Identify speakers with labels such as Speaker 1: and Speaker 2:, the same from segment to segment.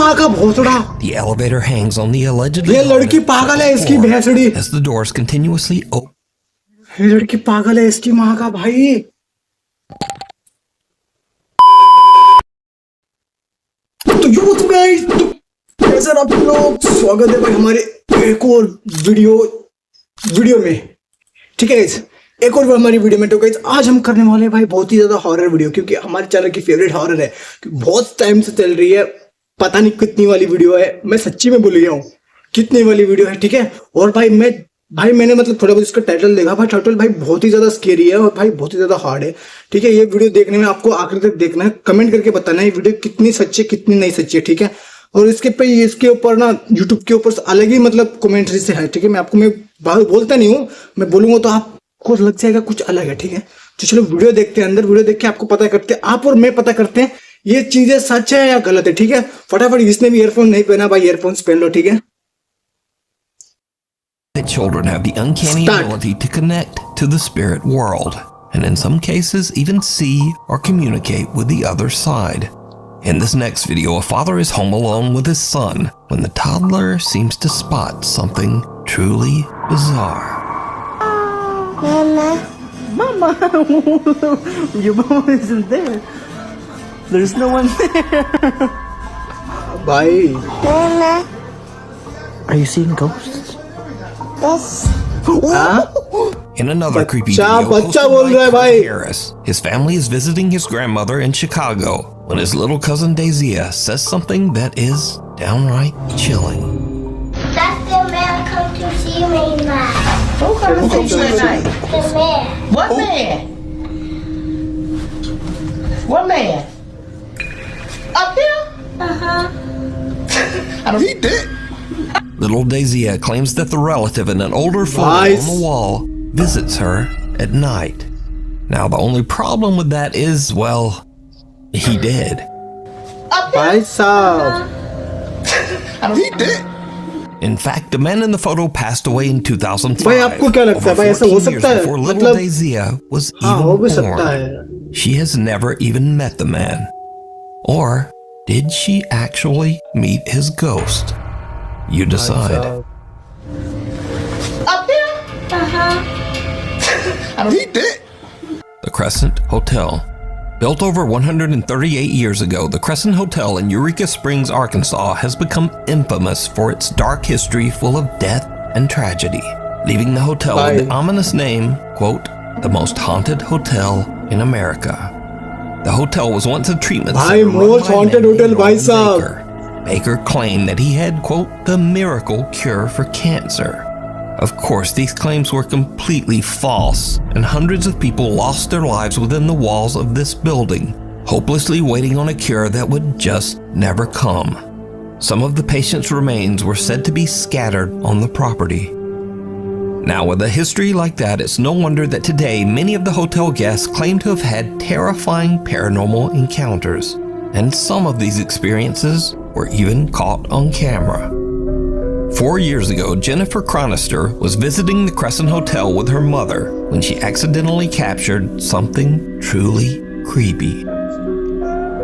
Speaker 1: माँ का भोसड़ा।
Speaker 2: The elevator hangs on the allegedly
Speaker 1: ये लड़की पागल है, इसकी भैंसड़ी।
Speaker 2: as the doors continuously open.
Speaker 1: ये लड़की पागल है, इसकी माँ का भाई। तो यूथ गाइस, तो कैसे आप लोग, स्वागत है भाई हमारे एक और वीडियो में। ठीक है गाइस, एक और हमारी वीडियो में। तो गाइस आज हम करने वाले हैं भाई बहुत ही ज्यादा हॉरर वीडियो, क्योंकि हमारे चैनल की फेवरेट हॉरर है, बहुत टाइम से चल रही है। पता नहीं कितनी वाली वीडियो है, मैं सच्ची में भूल गया हूँ कितनी वाली वीडियो है। ठीक है, और मैंने मतलब थोड़ा बहुत इसका टाइटल देखा भाई, टाइटल भाई बहुत ही ज्यादा स्केरी है और भाई बहुत ही ज्यादा हार्ड है। ठीक है, ये वीडियो देखने में आपको आखिर तक देखना है, कमेंट करके बताना है ये वीडियो कितनी सच्ची है कितनी नहीं सच्ची है। ठीक है, और इसके ऊपर ना यूट्यूब के ऊपर अलग ही मतलब कमेंट्री से है। ठीक है, मैं बोलता नहीं हूँ, मैं बोलूंगा तो आपको लग जाएगा कुछ अलग है। ठीक है, तो चलो वीडियो देखते हैं, अंदर वीडियो देख के आपको पता करते हैं, आप और मैं पता करते हैं ये चीजें सच है या गलत है। ठीक है, फटाफट जिसने भी ईयरफोन नहीं पहना भाई ईयरफोन्स पहन लो। ठीक है,
Speaker 2: That children have the uncanny ability to connect to the spirit world, and in some cases even see or communicate with the other side. In this next video, a father is home alone with his son when the toddler seems to spot something truly bizarre.
Speaker 3: Mama, your mom isn't there. There's no one there.
Speaker 1: भाई
Speaker 3: Are you seeing ghosts?
Speaker 2: In another creepy
Speaker 1: बच्चा
Speaker 2: video posted
Speaker 1: बोल रहा है
Speaker 2: by
Speaker 1: भाई।
Speaker 2: Harris, his family is visiting his grandmother in Chicago when his little cousin Dazia says something that is downright chilling.
Speaker 4: That's the man come to see me now.
Speaker 3: Who come to see you at night?
Speaker 4: The man.
Speaker 3: What man? What man? Up there?
Speaker 4: Uh-huh.
Speaker 5: He did.
Speaker 2: Little Dazia claims that the relative in an older photo
Speaker 1: Nice.
Speaker 2: on the wall visits her at night. Now, the only problem with that is, well, he did.
Speaker 3: Up there?
Speaker 1: भाई साहब,
Speaker 5: He did.
Speaker 2: In fact, the man in the photo passed away in 2005.
Speaker 1: भाई आपको क्या लगता है
Speaker 2: over
Speaker 1: भाई, ऐसा हो
Speaker 2: 14 years
Speaker 1: सकता है?
Speaker 2: before little
Speaker 1: मतलब
Speaker 2: Dazia was
Speaker 1: हाँ हो भी
Speaker 2: even
Speaker 1: सकता है।
Speaker 2: born. She has never even met the man. Or did she actually meet his ghost? You decide.
Speaker 3: Up there?
Speaker 4: Uh-huh.
Speaker 5: He did.
Speaker 2: The Crescent Hotel. Built over 138 years ago, the Crescent Hotel in Eureka Springs, Arkansas has become infamous for its dark history full of death and tragedy, leaving the hotel with the ominous name, quote, the most haunted hotel in America. The hotel was once a treatment
Speaker 1: भाई
Speaker 2: center run
Speaker 1: most
Speaker 2: by a
Speaker 1: haunted
Speaker 2: man
Speaker 1: hotel
Speaker 2: named
Speaker 1: भाई
Speaker 2: Norman
Speaker 1: साहब।
Speaker 2: Baker. Baker claimed that he had, quote, the miracle cure for cancer. Of course, these claims were completely false, and hundreds of people lost their lives within the walls of this building, hopelessly waiting on a cure that would just never come. Some of the patients' remains were said to be scattered on the property. Now, with a history like that, it's no wonder that today many of the hotel guests claim to have had terrifying paranormal encounters, and some of these experiences were even caught on camera. 4 years ago, Jennifer Chronister was visiting the Crescent Hotel with her mother when she accidentally captured something truly creepy.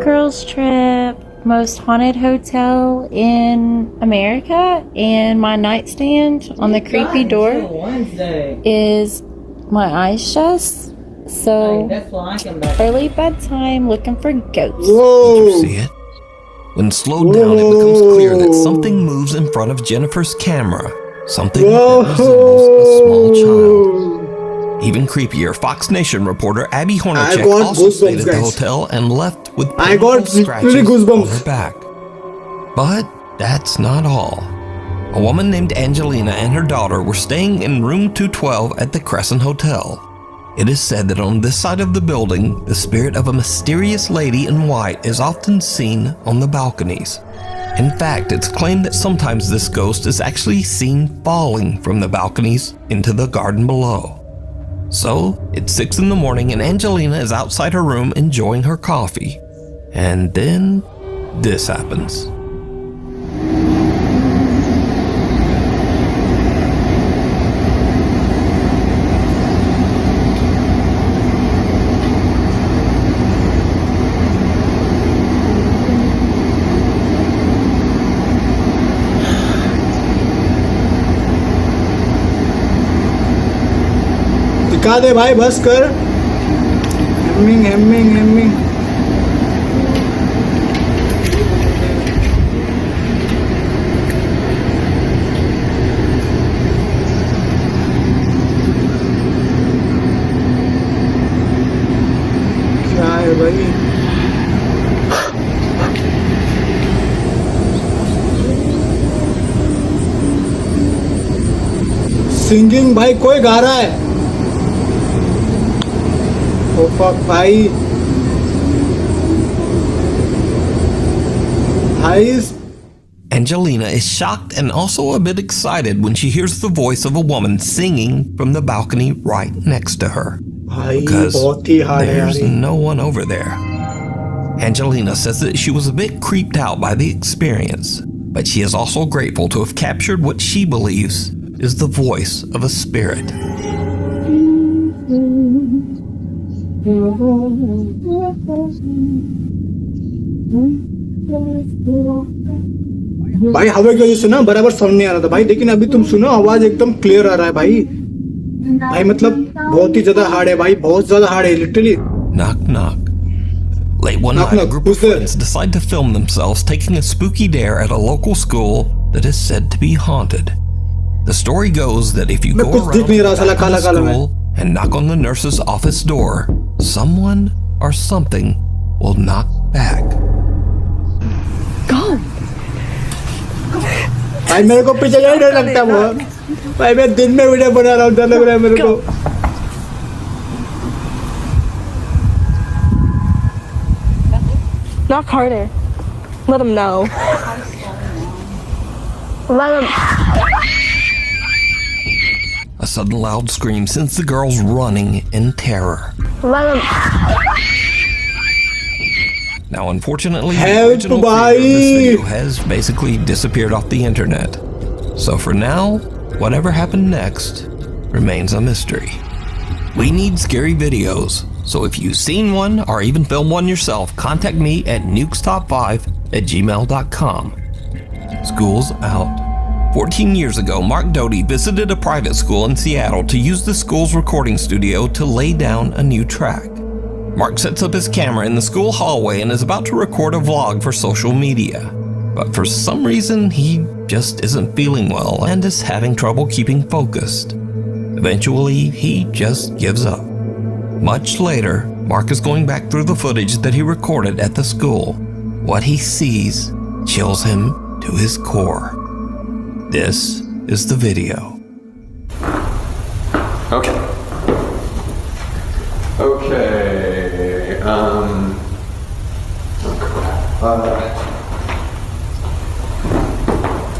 Speaker 6: Girls Trip, most haunted hotel in America, and my nightstand on the creepy door is my eyes shut. So early bedtime looking for ghosts.
Speaker 2: Did you
Speaker 1: Whoa,
Speaker 2: see it? When slowed down, it becomes clear that something moves in front of Jennifer's camera. Something that resembles a small child. Even creepier, Fox Nation reporter Abby Hornacek
Speaker 1: got
Speaker 2: also
Speaker 1: goosebumps,
Speaker 2: stayed at the
Speaker 1: guys.
Speaker 2: hotel and left with
Speaker 1: I got
Speaker 2: painful
Speaker 1: literally
Speaker 2: scratches
Speaker 1: goosebumps.
Speaker 2: on her back. But that's not all. A woman named Angelina and her daughter were staying in room 212 at the Crescent Hotel. It is said that on this side of the building, the spirit of a mysterious lady in white is often seen on the balconies. In fact, it's claimed that sometimes this ghost is actually seen falling from the balconies into the garden below. So, it's 6 in the morning and Angelina is outside her room enjoying her coffee. And then, this happens.
Speaker 1: दिखा दे भाई, बस कर। हेमिंग हेमिंग हेमिंग। क्या है भाई? सिंगिंग भाई, कोई गा रहा है। ओ फक भाई, भाई
Speaker 2: Angelina is shocked and also a bit excited when she hears the voice of a woman singing from the balcony right next to her.
Speaker 1: भाई
Speaker 2: Because
Speaker 1: बहुत ही हार्ड है यार
Speaker 2: there's
Speaker 1: ये।
Speaker 2: no one over there. Angelina says that she was a bit creeped out by the experience, but she is also grateful to have captured what she believes is the voice of a spirit.
Speaker 1: भाई हवा की वजह से ना बराबर sound नहीं आ रहा था भाई, लेकिन अभी तुम सुनो, आवाज एकदम क्लियर आ रहा है भाई। भाई मतलब बहुत ही ज्यादा हार्ड है भाई, बहुत ज्यादा हार्ड है literally.
Speaker 2: Knock, knock. Late one
Speaker 1: Knock,
Speaker 2: night, a
Speaker 1: knock.
Speaker 2: group of
Speaker 1: Who's there?
Speaker 2: friends decide to film themselves taking a spooky dare at a local school that is said to be haunted. The story goes that if you
Speaker 1: मैं
Speaker 2: go
Speaker 1: कुछ
Speaker 2: around
Speaker 1: दिख नहीं
Speaker 2: the
Speaker 1: रहा,
Speaker 2: back
Speaker 1: साला
Speaker 2: of the
Speaker 1: काला काला में।
Speaker 2: school and knock on the nurse's office door, someone or something will knock back.
Speaker 1: भाई मेरे को पीछे यही डर लगता है बहुत भाई, मैं दिन में वीडियो बना रहा हूँ, डर लग रहा है मेरे को।
Speaker 7: Knock harder. Let him know. Let him.
Speaker 2: A sudden loud scream sends the girls running in terror.
Speaker 7: Let him.
Speaker 2: Now, unfortunately, the
Speaker 1: Help,
Speaker 2: original creator of this
Speaker 1: bhai.
Speaker 2: video has basically disappeared off the internet. So for now, whatever happened next remains a mystery. We need scary videos, so if you've seen one or even filmed one yourself, contact me at nukestop5@gmail.com. School's out. 14 years ago, Mark Doty visited a private school in Seattle to use the school's recording studio to lay down a new track. Mark sets up his camera in the school hallway and is about to record a vlog for social media. But for some reason, he just isn't feeling well and is having trouble keeping focused. Eventually, he just gives up. Much later, Mark is going back through the footage that he recorded at the school. What he sees chills him to his core. This is the video.
Speaker 5: Okay. Okay.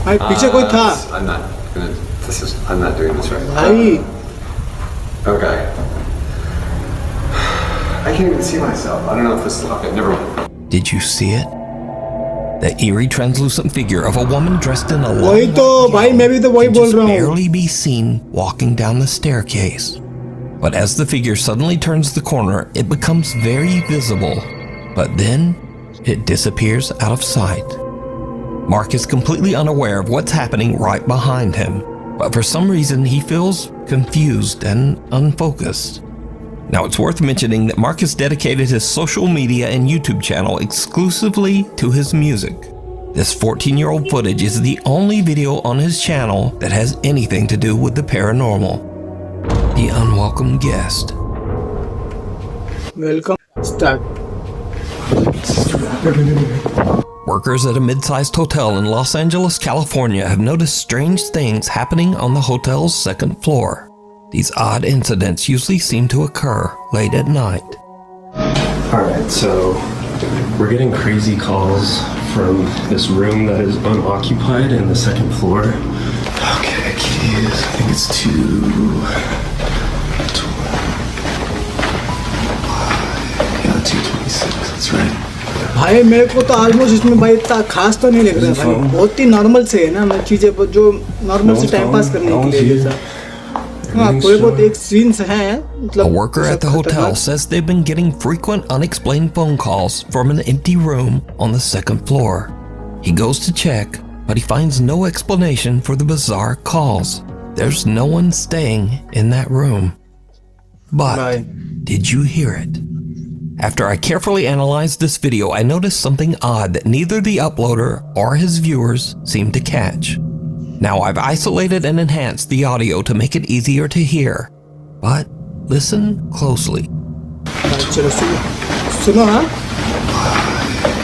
Speaker 1: भाई पीछे कोई था
Speaker 5: I'm not gonna. I'm not doing this right.
Speaker 1: भाई।
Speaker 5: Okay. I can't even see myself. I don't know if this is okay. Never mind.
Speaker 2: Did you see it? The eerie translucent figure of a woman dressed in a long
Speaker 1: वही तो
Speaker 2: white
Speaker 1: भाई, मैं भी तो वही
Speaker 2: can
Speaker 1: बोल
Speaker 2: just
Speaker 1: रहा हूँ।
Speaker 2: barely be seen walking down the staircase. But as the figure suddenly turns the corner, it becomes very visible. But then it disappears out of sight. Mark is completely unaware of what's happening right behind him, but for some reason he feels confused and unfocused. Now it's worth mentioning that Mark has dedicated his social media and YouTube channel exclusively to his music. This 14-year-old footage is the only video on his channel that has anything to do with the paranormal. The unwelcome guest.
Speaker 1: Welcome start.
Speaker 2: Workers at a mid-sized hotel in Los Angeles, California have noticed strange things happening on the hotel's second floor. These odd incidents usually seem to occur late at night.
Speaker 8: Alright, so we're getting crazy calls from this room that is unoccupied in the second floor. Okay, keys. I think it's 226. That's right.
Speaker 1: भाई मेरे को तो almost इसमें भाई इतना खास तो नहीं लग रहा है भाई, बहुत ही नॉर्मल से है ना, मैं चीजें जो नॉर्मल से टाइम पास करने के लिए जैसा। हाँ, थोड़े बहुत एक सीन्स हैं मतलब।
Speaker 2: A worker at the hotel says they've been getting frequent unexplained phone calls from an empty room on the second floor. He goes to check, but he finds no explanation for the bizarre calls. There's no one staying in that room. But
Speaker 1: Bye.
Speaker 2: did you hear it? After I carefully analyzed this video, I noticed something odd that neither the uploader or his viewers seemed to catch. Now I've isolated and enhanced the audio to make it easier to hear, but listen closely.
Speaker 1: चलो सुनो हाँ.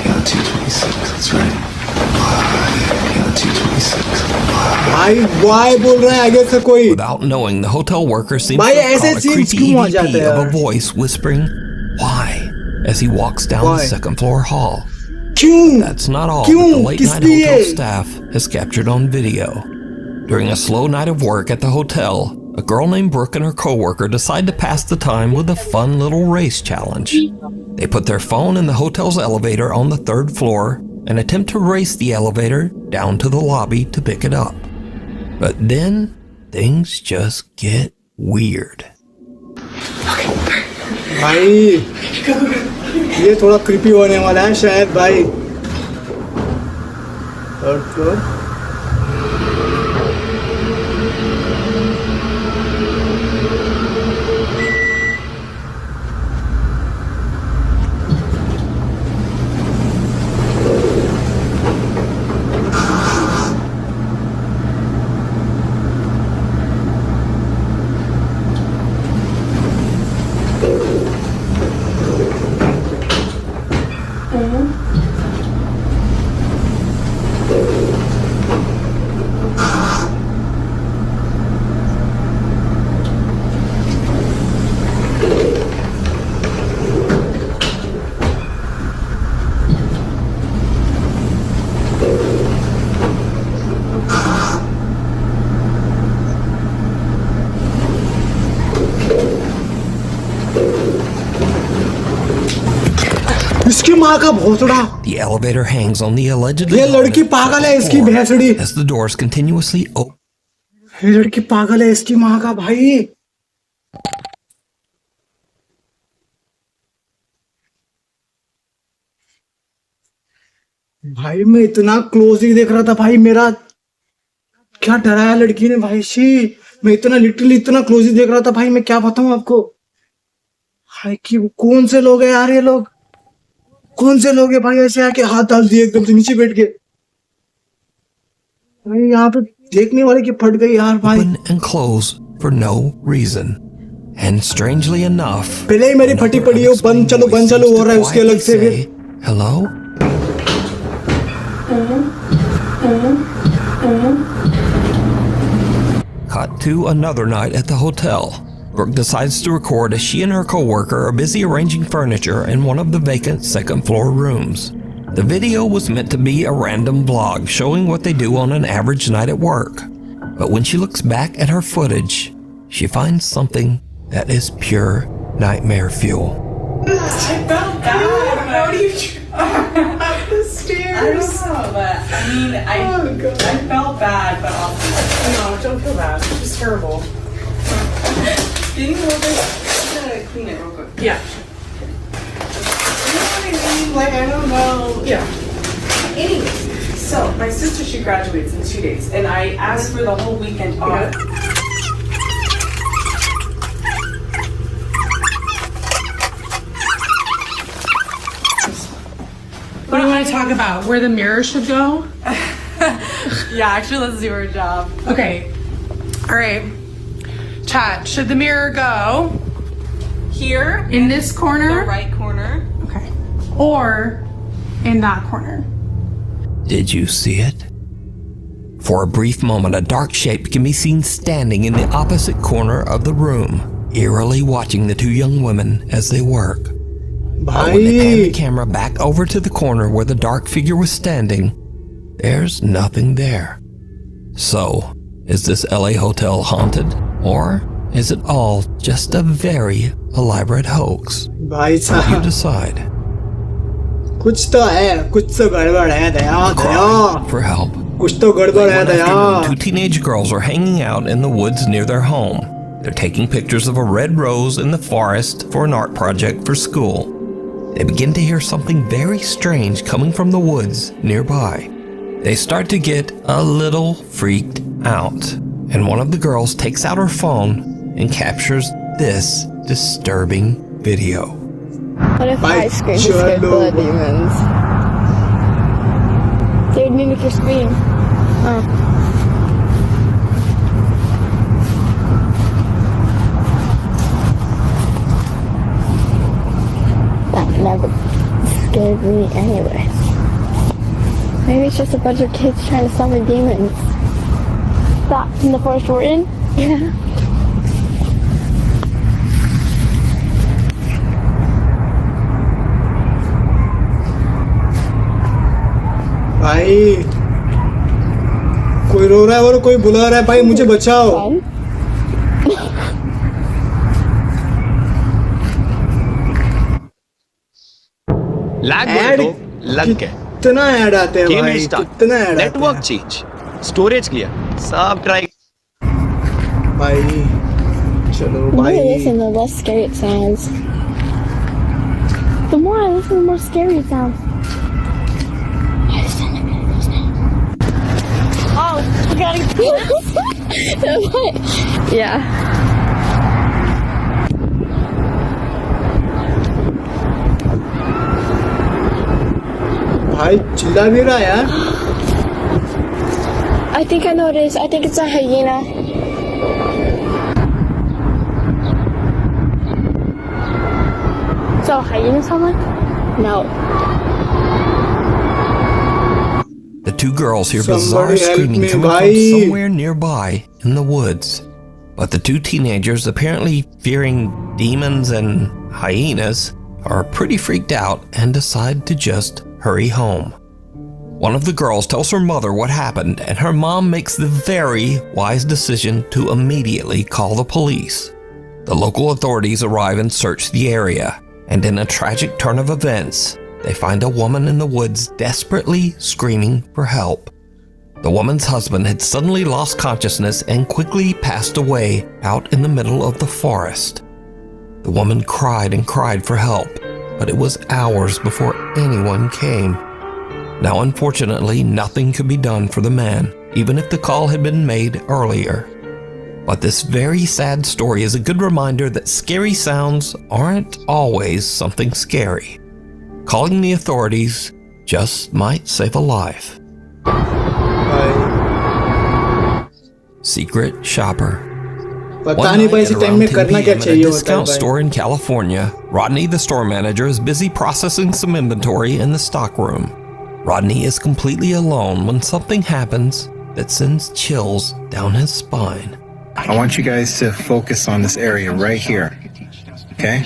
Speaker 8: Yeah, 226, that's right. Yeah, 226.
Speaker 1: भाई why बोल रहा है आगे से कोई?
Speaker 2: Without knowing, the hotel worker seems
Speaker 1: भाई
Speaker 2: to have
Speaker 1: ऐसे
Speaker 2: caught a
Speaker 1: scenes
Speaker 2: creepy
Speaker 1: क्यों आ जाते
Speaker 2: EVP
Speaker 1: हैं?
Speaker 2: of a voice whispering, "Why?" as he walks down
Speaker 1: Why?
Speaker 2: the second floor hall.
Speaker 1: क्यों?
Speaker 2: That's not all
Speaker 1: क्यों?
Speaker 2: that the late
Speaker 1: किस
Speaker 2: night
Speaker 1: लिए?
Speaker 2: hotel staff has captured on video. During a slow night of work at the hotel, a girl named Brooke and her coworker decide to pass the time with a fun little race challenge. They put their phone in the hotel's elevator on the third floor and attempt to race the elevator down to the lobby to pick it up. But then things just get weird.
Speaker 1: भाई ये थोड़ा creepy होने वाला है शायद भाई. Third floor. इसकी माँ का भोसड़ा.
Speaker 2: The elevator hangs on the allegedly
Speaker 1: ये लड़की पागल है इसकी भैंसड़ी.
Speaker 2: as the doors continuously open.
Speaker 1: ये लड़की पागल है इसकी माँ का भाई. भाई मैं इतना क्लोजली देख रहा था भाई, मेरा क्या डराया लड़की ने भाई. शी मैं इतना लिटरली इतना क्लोजली देख रहा था भाई, मैं क्या बताऊं आपको. भाई कि कौन से लोग हैं यार, ये लोग कौन से लोग हैं भाई, ऐसे आके हाथ डाल दिए एकदम से नीचे बैठ के. भाई यहाँ पे देखने वाले की फट गई यार भाई.
Speaker 2: Open and close for no reason. And strangely enough,
Speaker 1: पहले ही मेरी फटी पड़ी है, बंद चलो हो रहा है उसके अलग से फिर.
Speaker 2: say, "Hello?" Cut to another night at the hotel. Brooke decides to record as she and her coworker are busy arranging furniture in one of the vacant second floor rooms. The video was meant to be a random vlog showing what they do on an average night at work. But when she looks back at her footage, she finds something that is pure nightmare fuel.
Speaker 9: I felt bad. How do you up the stairs? I don't know, but I mean, I felt bad, but also no, don't feel bad. It's just terrible. Can you hold this? I'm gonna clean it real quick. Yeah. You know what I mean? Like I don't know. Yeah. Anyways, so my sister she graduates in 2 days, and I asked for the whole weekend off.
Speaker 10: What do you want to talk about? Where the mirror should go?
Speaker 9: Yeah, actually, let's do our job.
Speaker 10: Okay. All right. Chat. Should the mirror go
Speaker 9: Here,
Speaker 10: in this corner?
Speaker 9: the right corner.
Speaker 10: Okay. Or in that corner?
Speaker 2: Did you see it? For a brief moment, a dark shape can be seen standing in the opposite corner of the room, eerily watching the two young women as they work. But when they pan the camera back over to the corner where the dark figure was standing, there's nothing there. So, is this LA hotel haunted? Or is it all just a very elaborate hoax?
Speaker 1: भाई
Speaker 2: You
Speaker 1: साहब
Speaker 2: decide.
Speaker 1: कुछ तो है, कुछ तो गड़बड़ है. दया
Speaker 2: For help.
Speaker 1: कुछ तो गड़बड़ है.
Speaker 2: One afternoon, two
Speaker 1: Daya
Speaker 2: teenage girls are hanging out in the woods near their home. They're taking pictures of a red rose in the forest for an art project for school. They begin to hear something very strange coming from the woods nearby. They start to get a little freaked out, and one of the girls takes out her phone and captures this disturbing video.
Speaker 7: What if
Speaker 1: Bye.
Speaker 7: I scream to
Speaker 1: Sure,
Speaker 7: scare
Speaker 1: no.
Speaker 7: the demons? They would mimic your scream. Oh. That never scared me anyway. Maybe it's just a bunch of kids trying to summon demons. That in the forest we're in? Yeah.
Speaker 1: भाई कोई रो रहा है और कोई बुला रहा है, भाई मुझे बचाओ।
Speaker 7: Fun.
Speaker 1: ऐड
Speaker 11: लग गए
Speaker 1: कितना ऐड आते हैं भाई, कितना ऐड आते
Speaker 11: नेटवर्क चेंज स्टोरेज क्लियर सब ट्राई
Speaker 1: हैं भाई। चलो
Speaker 7: The more I
Speaker 1: भाई
Speaker 7: listen, the less scary it sounds. The more I listen, the more scary it sounds. Oh, I gotta Yeah.
Speaker 1: भाई चिल्ला भी रहा है यार।
Speaker 7: I think I know what it is. I think it's a hyena. So, hyena someone? No.
Speaker 2: The two girls hear
Speaker 1: Somebody
Speaker 2: bizarre
Speaker 1: help
Speaker 2: screaming
Speaker 1: me,
Speaker 2: coming
Speaker 1: bhai.
Speaker 2: from somewhere nearby in the woods. But the two teenagers, apparently fearing demons and hyenas, are pretty freaked out and decide to just hurry home. One of the girls tells her mother what happened, and her mom makes the very wise decision to immediately call the police. The local authorities arrive and search the area, and in a tragic turn of events, they find a woman in the woods desperately screaming for help. The woman's husband had suddenly lost consciousness and quickly passed away out in the middle of the forest. The woman cried and cried for help, but it was hours before anyone came. Now, unfortunately, nothing could be done for the man, even if the call had been made earlier. But this very sad story is a good reminder that scary sounds aren't always something scary. Calling the authorities just might save a life. Secret shopper.
Speaker 1: पता
Speaker 2: One
Speaker 1: नहीं
Speaker 2: night
Speaker 1: भाई
Speaker 2: at
Speaker 1: इस time
Speaker 2: around
Speaker 1: में
Speaker 2: 10
Speaker 1: करना क्या
Speaker 2: p.m. at a
Speaker 1: चाहिए होता है
Speaker 2: discount
Speaker 1: भाई।
Speaker 2: store in California, Rodney, the store manager, is busy processing some inventory in the stock room. Rodney is completely alone when something happens that sends chills down his spine.
Speaker 12: I want you guys to focus on this area right here. Okay?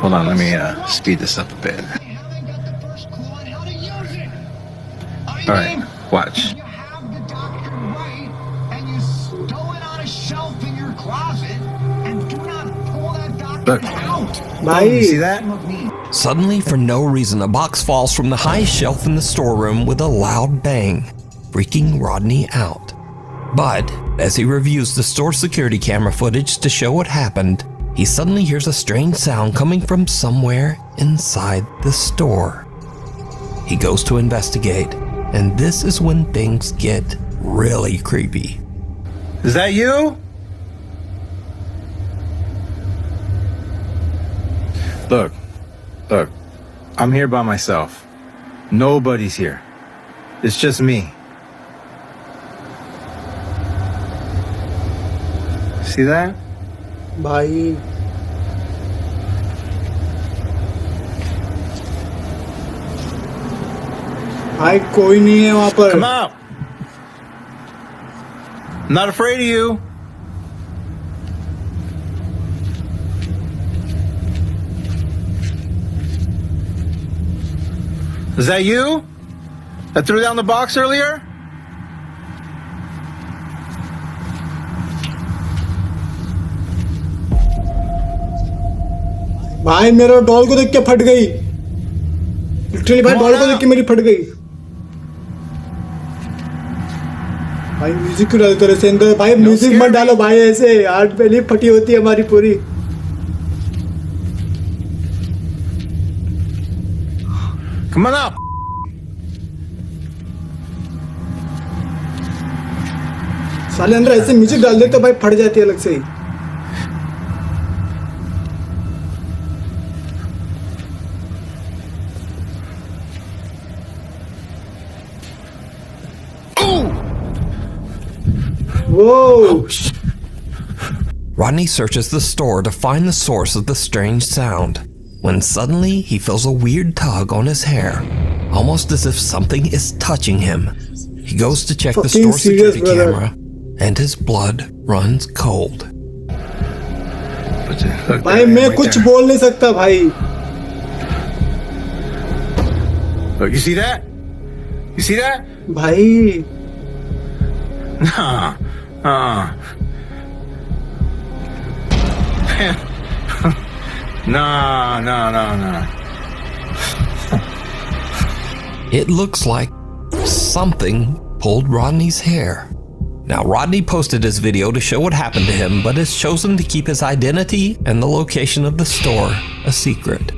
Speaker 12: Hold on, let me speed this up a bit. All right, watch. Look, you see that?
Speaker 2: Suddenly, for no reason, a box falls from the high shelf in the storeroom with a loud bang, freaking Rodney out. But as he reviews the store security camera footage to show what happened, he suddenly hears a strange sound coming from somewhere inside the store. He goes to investigate, and this is when things get really creepy.
Speaker 12: Is that you? Look, I'm here by myself. Nobody's here. It's just me. See that?
Speaker 1: भाई भाई कोई नहीं है वहां पर।
Speaker 12: Come out. I'm not afraid of you. Is that you? That threw down the box earlier?
Speaker 1: भाई मेरा doll को देख के फट गई, लिटरली भाई डॉल को देख के मेरी फट गई। भाई म्यूजिक क्यों डालते रहे सेंगर? भाई म्यूजिक मत डालो भाई, ऐसे हार्ट पहले फटी होती है हमारी पूरी।
Speaker 12: Come on up.
Speaker 1: साले अंदर ऐसे म्यूजिक डाल देते भाई फट जाती है अलग से ही। Whoa!
Speaker 2: Rodney searches the store to find the source of the strange sound, when suddenly he feels a weird tug on his hair, almost as if something is touching him. He goes to check the
Speaker 1: Fucking
Speaker 2: store
Speaker 1: serious,
Speaker 2: security
Speaker 1: brother.
Speaker 2: camera, and his blood runs cold.
Speaker 1: भाई मैं कुछ बोल नहीं सकता भाई.
Speaker 12: Look, you see that? You see that?
Speaker 1: भाई.
Speaker 12: Nah. Nah.
Speaker 2: It looks like something pulled Rodney's hair. Now, Rodney posted his video to show what happened to him, but has chosen to keep his identity and the location of the store a secret.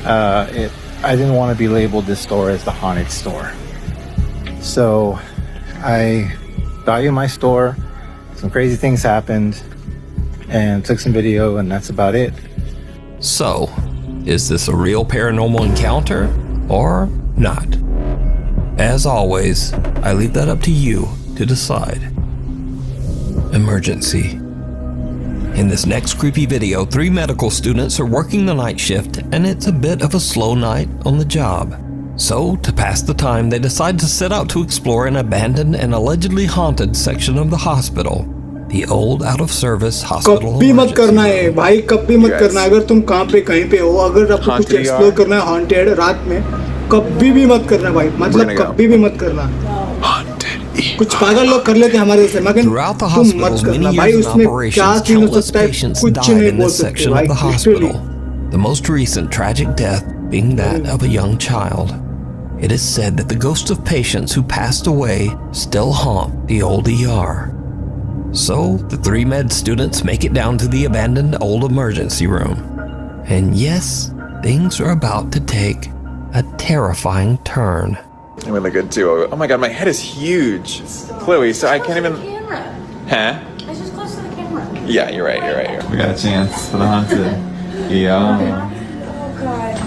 Speaker 12: I didn't want to be labeled this store as the haunted store. So I got you in my store, some crazy things happened, and took some video, and that's about it.
Speaker 2: So, is this a real paranormal encounter or not? As always, I leave that up to you to decide. Emergency. In this next creepy video, 3 medical students are working the night shift, and it's a bit of a slow night on the job. So, to pass the time, they decide to set out to explore an abandoned and allegedly haunted section of the hospital. The old out-of-service hospital
Speaker 1: कभी मत
Speaker 2: emergency
Speaker 1: करना है
Speaker 2: room.
Speaker 1: भाई, कभी मत करना. अगर तुम कहीं पे हो, अगर आपको कुछ एक्सप्लोर करना है हॉन्टेड रात में, कभी भी मत करना भाई. मतलब कभी भी मत करना. कुछ पागल लोग कर लेते हैं हमारे जैसे, मगर
Speaker 2: Throughout the
Speaker 1: तुम मत
Speaker 2: hospital's
Speaker 1: करना
Speaker 2: many
Speaker 1: भाई.
Speaker 2: years in
Speaker 1: उसमें क्या
Speaker 2: operations,
Speaker 1: सीन हो
Speaker 2: countless
Speaker 1: सकता है
Speaker 2: patients
Speaker 1: कुछ
Speaker 2: died
Speaker 1: नहीं
Speaker 2: in
Speaker 1: बोल
Speaker 2: this
Speaker 1: सकते
Speaker 2: section
Speaker 1: भाई.
Speaker 2: of the
Speaker 1: Literally.
Speaker 2: hospital. The most recent tragic death being that of a young child. It is said that the ghosts of patients who passed away still haunt the old ER. So, the 3 med students make it down to the abandoned old emergency room. And yes, things are about to take a terrifying turn.
Speaker 13: I'm really good too. Oh my god, my head is huge. Chloe, so I can't even. Huh?
Speaker 7: It's just close to the camera.
Speaker 13: Yeah, you're right. We got a chance for the haunted. Yeah.
Speaker 7: Oh god.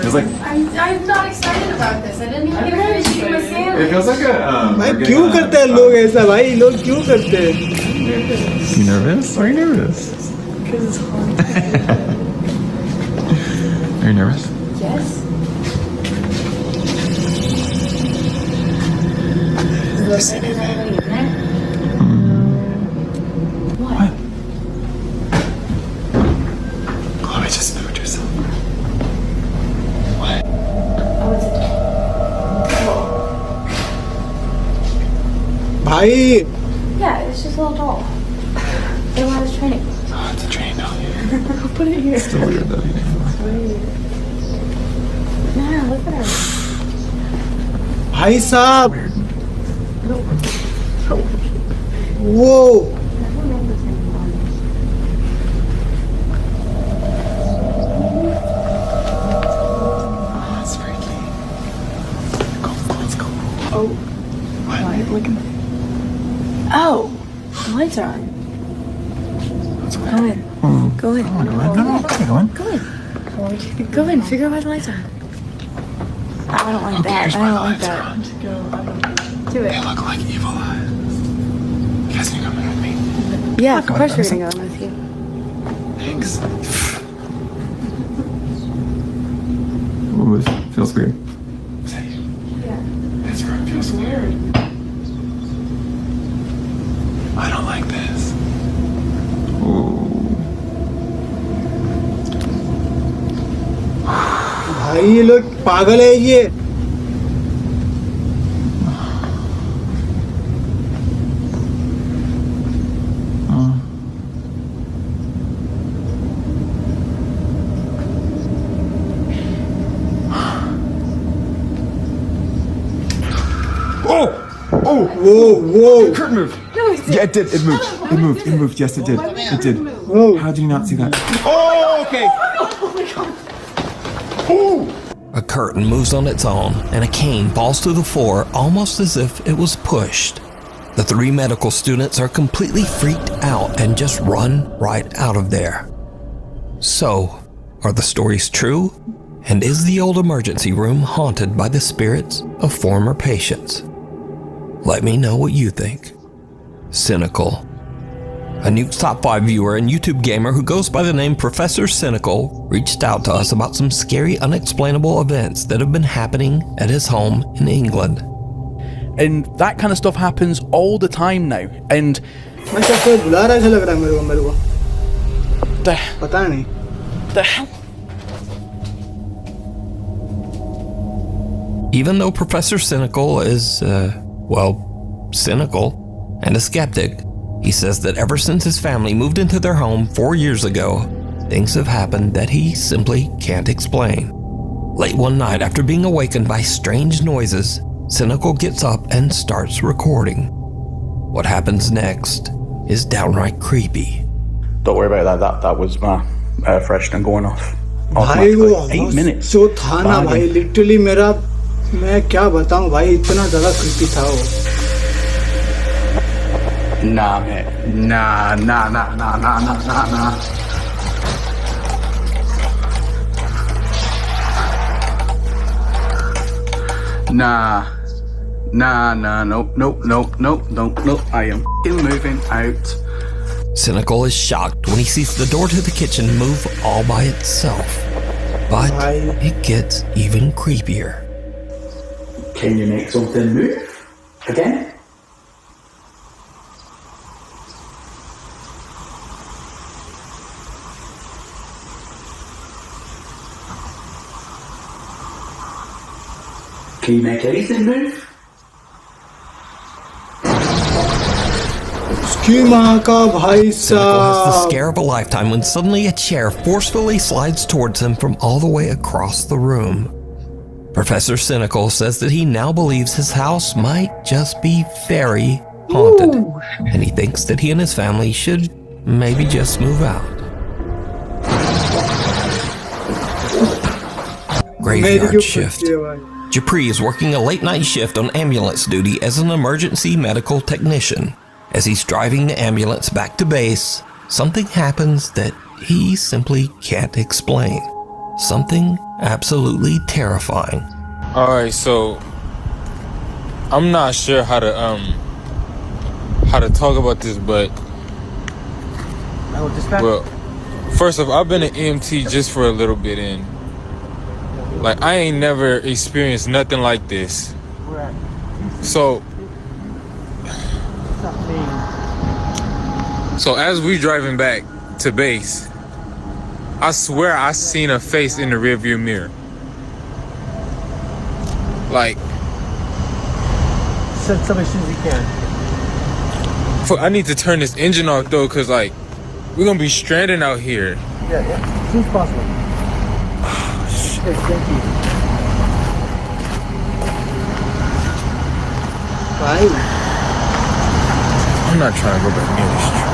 Speaker 13: Feels like
Speaker 7: I'm not excited about this. I didn't even get to finish eating my sandwich.
Speaker 13: it feels like a.
Speaker 1: भाई
Speaker 13: we're
Speaker 1: क्यों
Speaker 13: gonna-
Speaker 1: करते हैं लोग ऐसा भाई? लोग क्यों करते हैं?
Speaker 13: You nervous? Are you nervous?
Speaker 7: Because it's haunted.
Speaker 13: Are you nervous?
Speaker 7: Yes. What?
Speaker 13: Chloe, just moved yourself.
Speaker 7: Oh, it's a
Speaker 1: भाई
Speaker 7: Yeah, it's just a little doll. They want us training.
Speaker 13: Oh, it's a train down here.
Speaker 7: Put it here.
Speaker 13: Still weird though.
Speaker 7: No, look at her.
Speaker 1: भाई साहब. वो
Speaker 13: That's freaky. Let's go.
Speaker 7: Oh. What? Look at. Oh, the lights are on. Go in. Go in. Go in. Figure out why the lights are on. I don't like that. I don't like that. Do
Speaker 13: They
Speaker 7: it.
Speaker 13: look like evil eyes. You guys need to come with me.
Speaker 7: Yeah, of course we're gonna go in with you.
Speaker 13: Thanks. Ooh, this feels weird. Is that you?
Speaker 7: Yeah.
Speaker 13: This room feels weird. I don't like this. Ooh.
Speaker 1: भाई ये लोग पागल है ये. Whoa.
Speaker 13: Curtain moved. Yeah, it did. It moved. It moved. Yes, it did. It did.
Speaker 1: Whoa.
Speaker 13: How did you not see that? Oh, okay.
Speaker 2: A curtain moves on its own, and a cane falls to the floor almost as if it was pushed. The 3 medical students are completely freaked out and just run right out of there. So, are the stories true? And is the old emergency room haunted by the spirits of former patients? Let me know what you think. Cynical. A new top 5 viewer and YouTube gamer who goes by the name Professor Cynical reached out to us about some scary, unexplainable events that have been happening at his home in England.
Speaker 14: And that kind of stuff happens all the time now. And the hell?
Speaker 2: Even though Professor Cynical is, cynical and a skeptic, he says that ever since his family moved into their home 4 years ago, things have happened that he simply can't explain. Late one night, after being awakened by strange noises, Cynical gets up and starts recording. What happens next is downright creepy.
Speaker 14: Don't worry about that. That was my air freshener going off.
Speaker 1: भाई वो
Speaker 14: 8 minutes.
Speaker 1: जो था ना भाई literally मेरा मैं क्या बताऊं भाई इतना ज़्यादा creepy था वो.
Speaker 14: Nah, man. Nah. Nope. I am moving out.
Speaker 2: Cynical is shocked when he sees the door to the kitchen move all by itself. But it gets even creepier.
Speaker 14: Can you make something move again? Can you make anything move?
Speaker 2: Cynical has the scare of a lifetime when suddenly a chair forcefully slides towards him from all the way across the room. Professor Cynical says that he now believes his house might just be very haunted, and he thinks that he and his family should maybe just move out. Graveyard shift. Japri is working a late-night shift on ambulance duty as an emergency medical technician. As he's driving the ambulance back to base, something happens that he simply can't explain. Something absolutely terrifying.
Speaker 15: Alright, so I'm not sure how to talk about this, but well, first off, I've been an EMT just for a little bit, and like I ain't never experienced nothing like this. So as we driving back to base, I swear I seen a face in the rearview mirror. Like,
Speaker 1: Send some as soon as you can.
Speaker 15: I need to turn this engine off though, cause like we're gonna be stranded out here.
Speaker 1: Yeah, as soon as possible. Shit, thank you. Bye.
Speaker 15: I'm not trying to go back near this truck.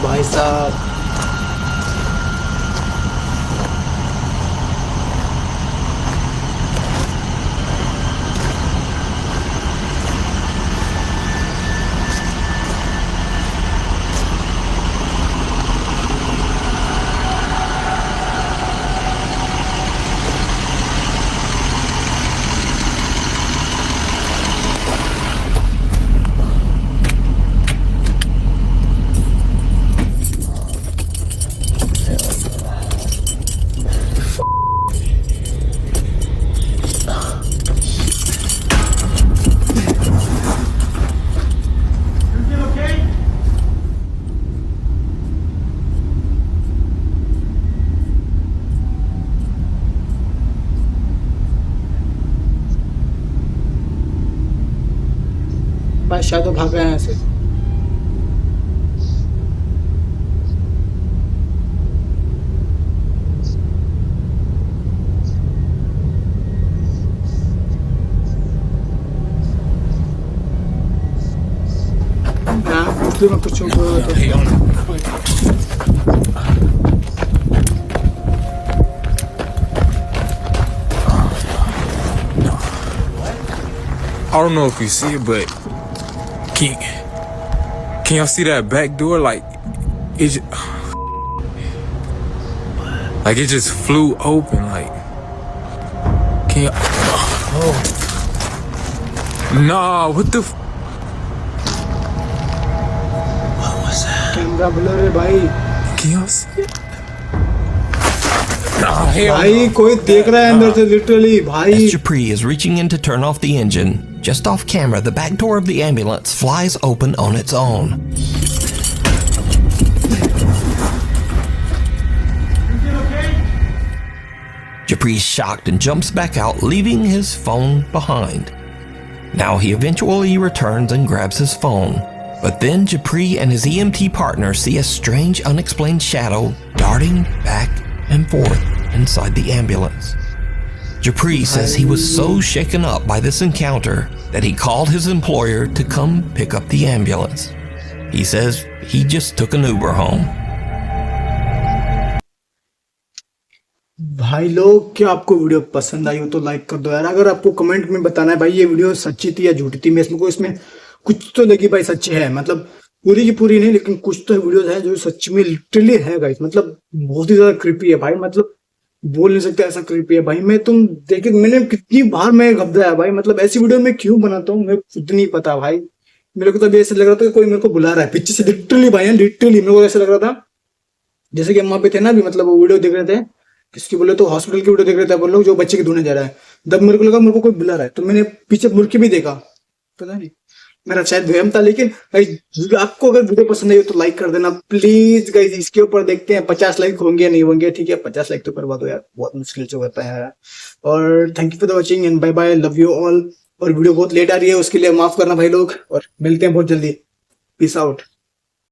Speaker 1: भाई साहब भाई शायद वो भाग रहे हैं ऐसे इसलिए मैं कुछ
Speaker 15: I don't know if you see it, but can y'all see that back door? Like it just flew open. Like Can you? Oh. Nah, what the? What was that?
Speaker 1: Camera blur है भाई।
Speaker 15: Can you see it? Nah, hell
Speaker 1: भाई
Speaker 15: no.
Speaker 1: कोई देख रहा है अंदर से literally भाई।
Speaker 2: As Dupree is reaching in to turn off the engine, just off camera, the back door of the ambulance flies open on its own. Dupree's shocked and jumps back out, leaving his phone behind. Now he eventually returns and grabs his phone. But then Dupree and his EMT partner see a strange, unexplained shadow darting back and forth inside the ambulance. Dupree says he was so shaken up by this encounter that he called his employer to come pick up the ambulance. He says he just took an Uber home.
Speaker 1: भाई लोग, क्या आपको video पसंद आई हो तो like कर दो यार। अगर आपको कमेंट में बताना है भाई ये वीडियो सच्ची थी या झूठी थी, मेरे को इसमें कुछ तो लगी भाई सच्ची है, मतलब पूरी की पूरी नहीं लेकिन कुछ तो वीडियोस है जो सच में लिटरली है गाइस, मतलब बहुत ही ज्यादा क्रीपी है भाई, मतलब बोल नहीं सकते ऐसा क्रीपी है भाई। मैं तुम देखे मैंने कितनी बार मैं घबराया भाई, मतलब ऐसी वीडियो मैं क्यों बनाता हूँ मैं खुद नहीं पता भाई। मेरे को तो अभी ऐसा लग रहा था कि कोई मेरे को बुला रहा है पीछे से, लिटरली भाई लिटरली मेरे को ऐसा लग रहा था जैसे कि हम वहाँ पे थे ना अभी, मतलब वो वीडियो देख रहे थे, किसकी बोले तो हॉस्पिटल की वीडियो देख रहे थे अपन लोग, जो बच्चे के ढूंढने जा रहा है। तब मेरे को लगा मेरे को कोई बुला रहा है, तो मैंने पीछे मुड़ के भी देखा, पता नहीं मेरा शायद वहम था। लेकिन आपको अगर वीडियो पसंद आई हो तो लाइक कर देना प्लीज गाइस। इसके ऊपर देखते हैं 50 लाइक होंगे नहीं होंगे, ठीक है 50 लाइक तो करवा दो यार, बहुत मुश्किल से होता है यार। और thank you for the watching and bye bye, love you all. और वीडियो बहुत लेट आ रही है उसके लिए माफ करना भाई लोग, और मिलते हैं बहुत जल्दी, पीस आउट।